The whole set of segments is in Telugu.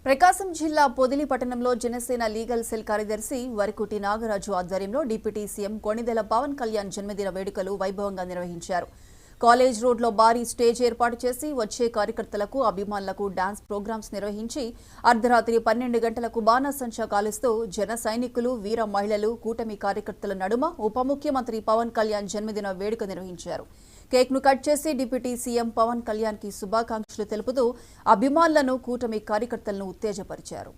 ప్రకాశం జిల్లా పొదిలి పట్టణంలో జనసేన లీగల్ సెల్ కార్యదర్శి వరకుటి నాగరాజు ఆధ్వర్యంలో డిప్యూటీ సీఎం కొణిదెల పవన్ కళ్యాణ్ జన్మదిన వేడుకలు వైభవంగా నిర్వహించారు. కాలేజ్ రోడ్లో భారీ స్టేజ్ ఏర్పాటు చేసి వచ్చే కార్యకర్తలకు అభిమానులకు డాన్స్ ప్రోగ్రామ్స్ నిర్వహించి అర్ధరాత్రి 12 గంటలకు బాణాసంచా కాలుస్తూ జన సైనికులు, వీర మహిళలు, కూటమి కార్యకర్తల నడుమ ఉప ముఖ్యమంత్రి పవన్ కళ్యాణ్ జన్మదిన వేడుక నిర్వహించారు. కేక్ ను కట్ చేసి డిప్యూటీ సీఎం పవన్ కళ్యాణ్ కి శుభాకాంక్షలు తెలుపుతూ అభిమానులను, కూటమి కార్యకర్తలను ఉత్తేజపరిచారు.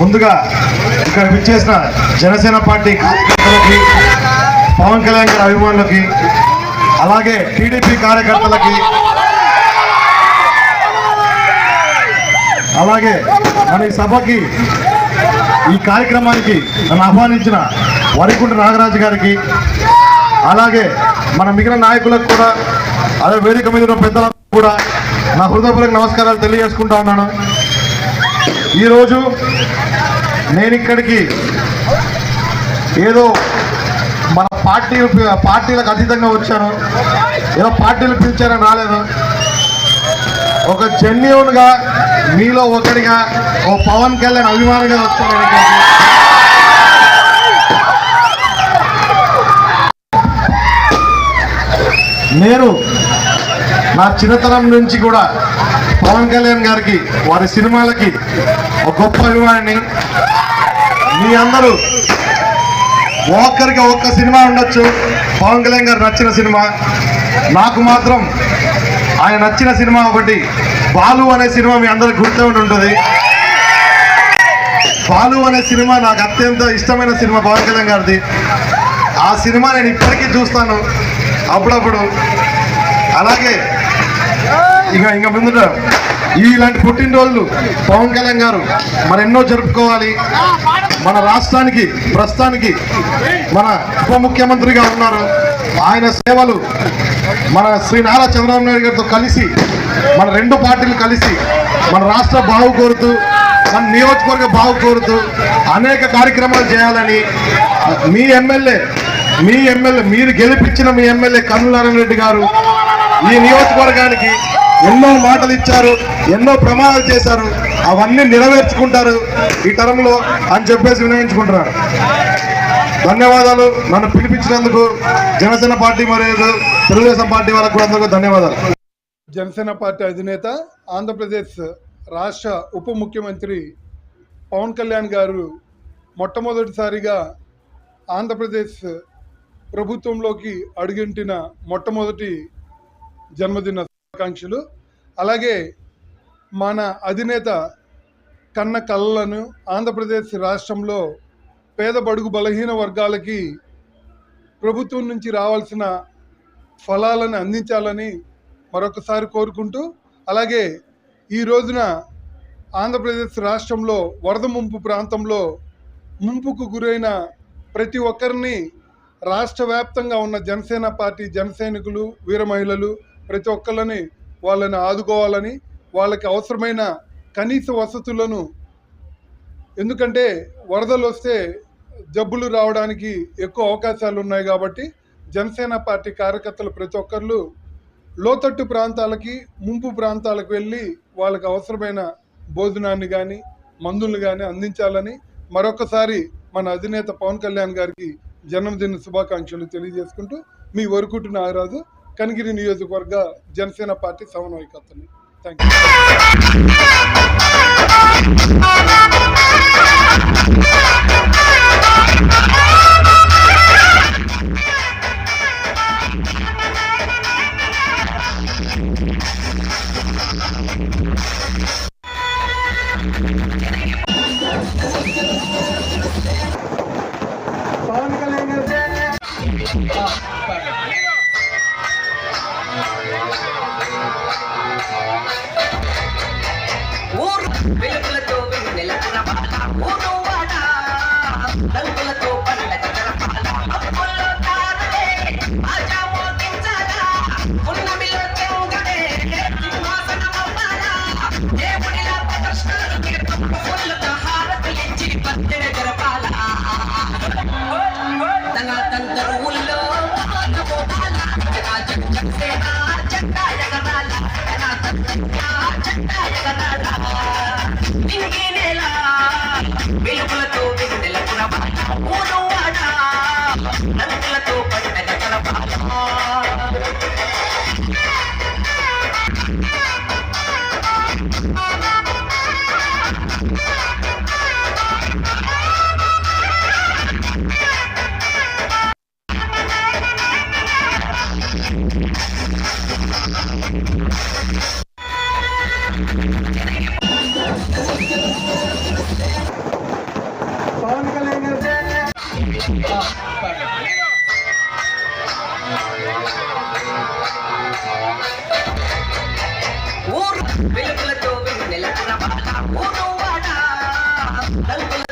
ముందుగా ఇక్కడ విచ్చేసిన జనసేన పార్టీ కార్యకర్తలకి, పవన్ కళ్యాణ్ గారి అభిమానులకి, అలాగే టీడీపీ కార్యకర్తలకి, అలాగే మన ఈ సభకి, ఈ కార్యక్రమానికి నన్ను ఆహ్వానించిన వరకుంటి నాగరాజు గారికి, అలాగే మన మిగిలిన నాయకులకు కూడా, అదే వేదిక మీద ఉన్న పెద్దలకు కూడా నా హృదయపూర్వక నమస్కారాలు తెలియజేసుకుంటా ఉన్నాను. ఈరోజు నేను ఇక్కడికి ఏదో మన పార్టీలకు అతీతంగా వచ్చాను, ఏదో పార్టీలు పిలిచారని రాలేదు. ఒక జెన్యూన్గా మీలో ఒకటిగా, ఓ పవన్ కళ్యాణ్ అభిమానిగా వచ్చాను. నేను నా చిన్నతనం నుంచి కూడా పవన్ కళ్యాణ్ గారికి, వారి సినిమాలకి ఒక గొప్ప అభిమానిని. మీ అందరూ ఒక్కరికి ఒక్క సినిమా ఉండొచ్చు పవన్ కళ్యాణ్ గారు నచ్చిన సినిమా. నాకు మాత్రం ఆయన నచ్చిన సినిమా ఒకటి, బాలు అనే సినిమా మీ అందరికి గుర్తు ఉంటుంది. బాలు అనే సినిమా నాకు అత్యంత ఇష్టమైన సినిమా పవన్ కళ్యాణ్ గారిది. ఆ సినిమా నేను ఇప్పటికీ చూస్తాను అప్పుడప్పుడు. అలాగే ఇంకా ముందుట ఇలాంటి పుట్టినరోజులు పవన్ కళ్యాణ్ గారు మరెన్నో జరుపుకోవాలి. మన రాష్ట్రానికి ప్రస్తుతానికి మన ఉప ముఖ్యమంత్రిగా ఉన్నారు. ఆయన సేవలు మన శ్రీ నారా చంద్రబాబు నాయుడు గారితో కలిసి, మన రెండు పార్టీలు కలిసి మన రాష్ట్ర బాగు కోరుతూ, మన నియోజకవర్గ బాగు కోరుతూ అనేక కార్యక్రమాలు చేయాలని మీ ఎమ్మెల్యే మీరు గెలిపించిన మీ ఎమ్మెల్యే కర్నూలు నారాయణ రెడ్డి గారు ఈ నియోజకవర్గానికి ఎన్నో మాటలు ఇచ్చారు, ఎన్నో ప్రమాణాలు చేశారు. అవన్నీ నెరవేర్చుకుంటారు ఈ టర్మ్లో అని చెప్పేసి వినియోగించుకుంటున్నారు. ధన్యవాదాలు. నన్ను పిలిపించినందుకు జనసేన పార్టీ మరియు తెలుగుదేశం పార్టీ వాళ్ళకు కూడా అందరికీ ధన్యవాదాలు. జనసేన పార్టీ అధినేత, ఆంధ్రప్రదేశ్ రాష్ట్ర ఉప ముఖ్యమంత్రి పవన్ కళ్యాణ్ గారు మొట్టమొదటిసారిగా ఆంధ్రప్రదేశ్ ప్రభుత్వంలోకి అడుగెంటిన మొట్టమొదటి జన్మదిన శుభాకాంక్షలు. అలాగే మన అధినేత కన్న కళలను ఆంధ్రప్రదేశ్ రాష్ట్రంలో పేద బడుగు బలహీన వర్గాలకి ప్రభుత్వం నుంచి రావాల్సిన ఫలాలను అందించాలని మరొకసారి కోరుకుంటూ, అలాగే ఈ రోజున ఆంధ్రప్రదేశ్ రాష్ట్రంలో వరద ముంపు ప్రాంతంలో ముంపుకు గురైన ప్రతి ఒక్కరిని రాష్ట్ర వ్యాప్తంగా ఉన్న జనసేన పార్టీ జన సైనికులు, వీర మహిళలు ప్రతి ఒక్కరిని వాళ్ళని ఆదుకోవాలని, వాళ్ళకి అవసరమైన కనీస వసతులను, ఎందుకంటే వరదలు వస్తే జబ్బులు రావడానికి ఎక్కువ అవకాశాలు ఉన్నాయి కాబట్టి జనసేన పార్టీ కార్యకర్తలు ప్రతి ఒక్కరు లోతట్టు ప్రాంతాలకి, ముంపు ప్రాంతాలకు వెళ్ళి వాళ్ళకి అవసరమైన భోజనాన్ని కానీ మందులు కానీ అందించాలని మరొకసారి మన అధినేత పవన్ కళ్యాణ్ గారికి జన్మదిన శుభాకాంక్షలు తెలియజేసుకుంటూ, మీ వరకుటి నాగరాజు, కనిగిరి నియోజకవర్గ జనసేన పార్టీ సమన్వయకర్తని. Thank you. ఊరు వెలుగులతో వెన్నెలకున బాల ఊరు వాడ రంగులతో పండగ జరపాల అప్పుల్లో తారలే ఆజా మోగించాలా పున్నమిలో తెంగడే సింహాసనమవ్వాలా దేవుడిలా ప్రదర్శనలు పుల్లతో హారతులిచ్చి పత్తెన జరపాలా తన తంతరువుల్లో జనసేన జెండా ఎగరాల జెండా ఎగరాల నింగి నేల వెలుగులతో వెన్నెలకున బాల ఊరు వాడ రంగులతో పండగ జరపాల పవన్ కళ్యాణ్ గారు ఊరు వెలుగులతో వెన్నెలకున బాల ఊరు వాడ రంగుల